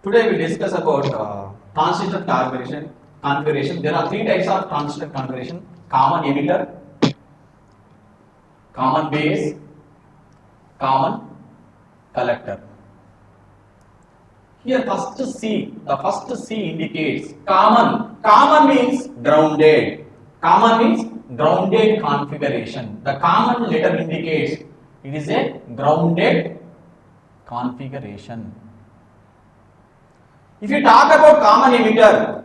Today we discuss about transistor configuration. There are three types of transistor configuration: common emitter, common base, common collector. Here the first C indicates common. Common means grounded. Common means grounded configuration. The common letter indicates it is a grounded configuration. If you talk about common emitter,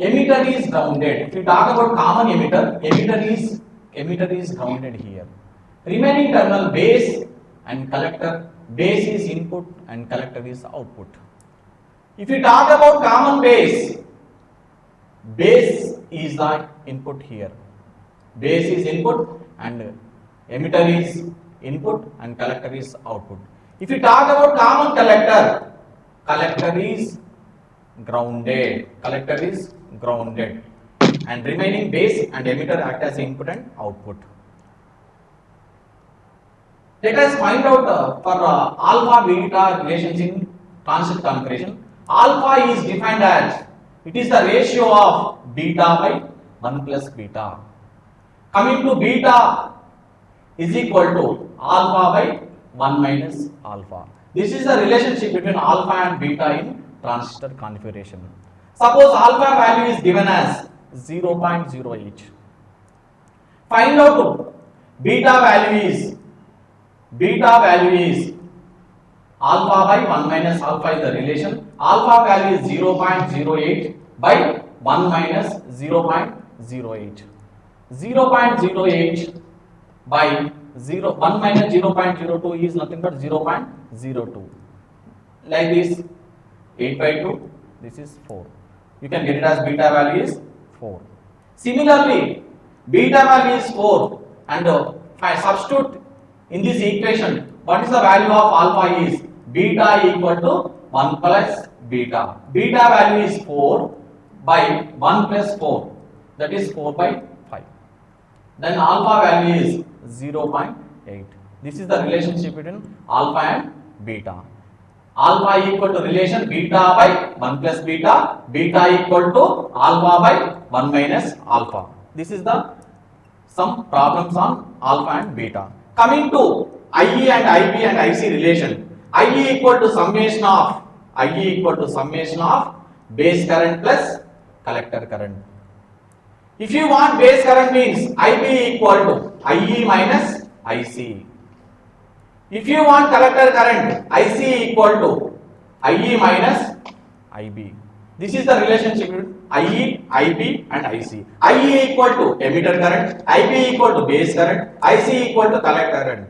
emitter is grounded. If you talk about common emitter is grounded here. Remaining terminal base and collector, base is input and collector is output. If you talk about common base is the input here. Base is input and emitter is input and collector is output. If you talk about common collector is grounded. Collector is grounded, and remaining base and emitter act as input and output. Let us find out for alpha beta relations in transistor configuration. Alpha is defined as it is the ratio of beta by 1 plus beta. Coming to beta is equal to alpha by 1 minus alpha. This is the relationship between alpha and beta in transistor configuration. Suppose alpha value is given as 0.08. Find out beta value is alpha by 1 minus alpha is the relation. Alpha value is 0.08 by 1 minus 0.08. 0.08 by 1 minus 0.02 is nothing but 0.02. Like this, 8 by 2, this is 4. You can get it as beta value is 4. Similarly, beta value is 4 and substitute in this equation. What is the value of alpha is beta equal to 1 plus beta. Beta value is 4 by 1 plus 4, that is 4 by 5. Then alpha value is 0.8. This is the relationship between alpha and beta. Alpha equal to relation beta by 1 plus beta, beta equal to alpha by 1 minus alpha. This is the some problems on alpha and beta. Coming to IE and IB and IC relation. IE equal to summation of base current plus collector current. If you want base current means IB equal to IE minus IC. If you want collector current, IC equal to IE minus IB. This is the relationship between IE, IB and IC. IE equal to emitter current, IB equal to base current, IC equal to collector current.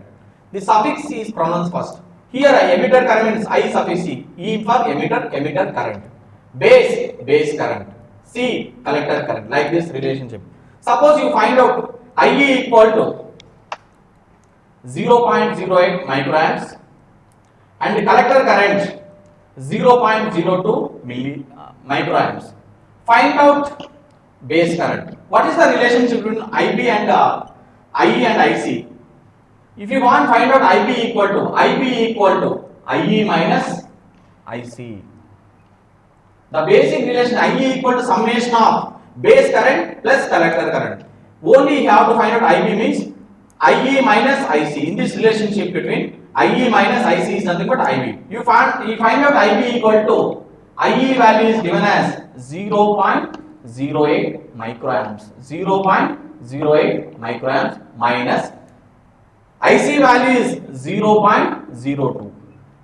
The suffix C is pronounced first. Here emitter current means I suffix C. E for emitter current. Base current. C collector current. Like this relationship. Suppose you find out IE equal to 0.08 microamps and the collector current 0.02 microamps. Find out base current. What is the relationship between IB and IE and IC? If you want find out IB equal to IE minus IC. The basic relation IE equal to summation of base current plus collector current. Only you have to find out IB means IE minus IC. In this relationship between IE minus IC is nothing but IB. You find out IB equal to IE value is given as 0.08 microamps. 0.08 microamps minus IC value is 0.02.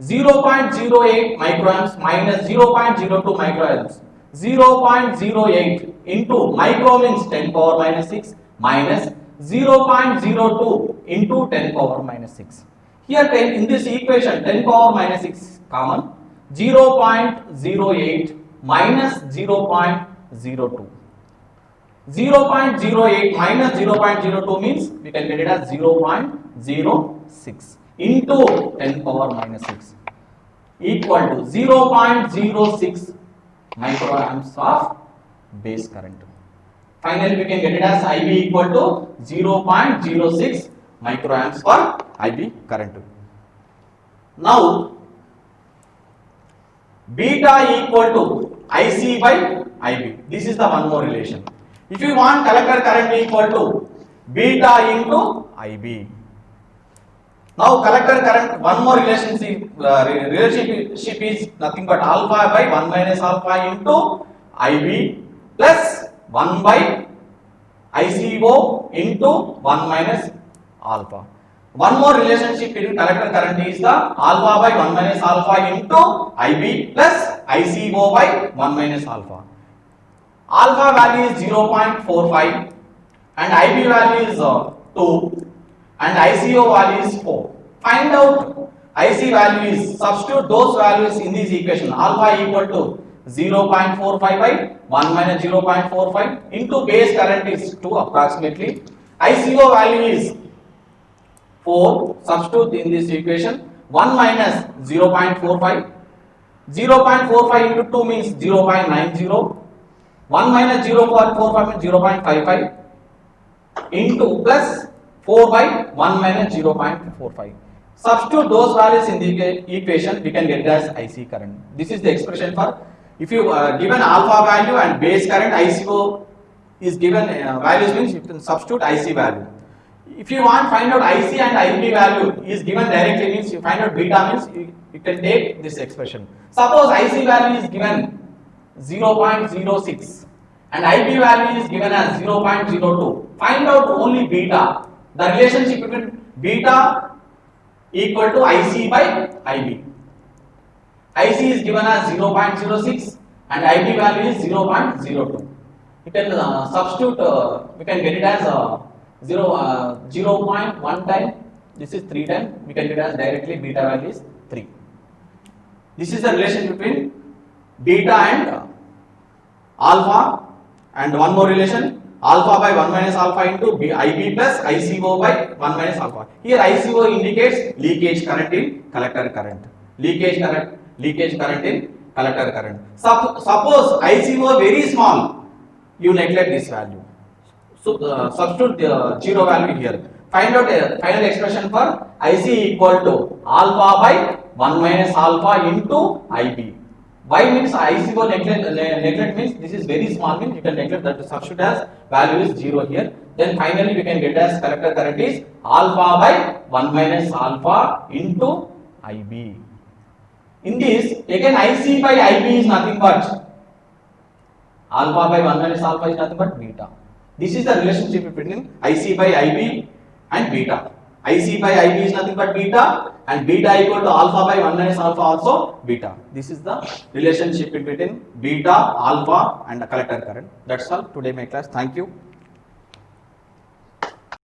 0.08 microamps minus 0.02 microamps. 0.08 into micro means 10 power minus 6 minus 0.02 into 10 power minus 6. Here 10 in this equation 10 power minus 6 common. 0.08 minus 0.02. 0.08 minus 0.02 means we can get it as 0.06 into 10 power minus 6 equal to 0.06 microamps of base current. Finally, we can get it as IB equal to 0.06 microamps for IB current. Now, beta equal to IC by IB. This is the one more relation. If you want collector current equal to beta into IB. Now collector current, one more relationship is nothing but alpha by 1 minus alpha into IB plus 1 by ICO into 1 minus alpha. One more relationship between collector current is the alpha by 1 minus alpha into IB plus ICO by 1 minus alpha. Alpha value is 0.45 and IB value is 2 and ICO value is 4. Find out IC values, substitute those values in this equation. Alpha equal to 0.45 by 1 minus 0.45 into base current is 2 approximately. ICO value is 4, substitute in this equation. 1 minus 0.45, 0.45 into 2 means 0.90, 1 minus 0.45 means 0.55 into plus 4 by 1 minus 0.45. Substitute those values in the equation, we can get it as IC current. This is the expression for, if you given alpha value and base current, ICO is given values means you can substitute IC value. If you want find out IC and IB value is given directly means you find out beta means you can take this expression. Suppose IC value is given 0.06 and IB value is given as 0.02. Find out only beta. The relationship between beta equal to IC by IB. IC is given as 0.06 and IB value is 0.02. You can substitute, we can get it as 0.1 time, this is 3 times, we can get it as directly beta value is 3. This is the relation between beta and alpha, and one more relation, alpha by 1 minus alpha into IB plus ICO by 1 minus alpha. Here ICO indicates leakage current in collector current. Leakage current in collector current. Suppose ICO very small, you neglect this value. So substitute the 0 value here. Find out a final expression for IC equal to alpha by 1 minus alpha into IB. Why means ICO neglect means this is very small means you can neglect that, substitute as value is 0 here. Then finally we can get as collector current is alpha by 1 minus alpha into IB. In this again IC by IB is nothing but alpha by 1 minus alpha is nothing but beta. This is the relationship between IC by IB and beta. IC by IB is nothing but beta and beta equal to alpha by 1 minus alpha also beta. This is the relationship between beta, alpha and the collector current. That's all today my class. Thank you.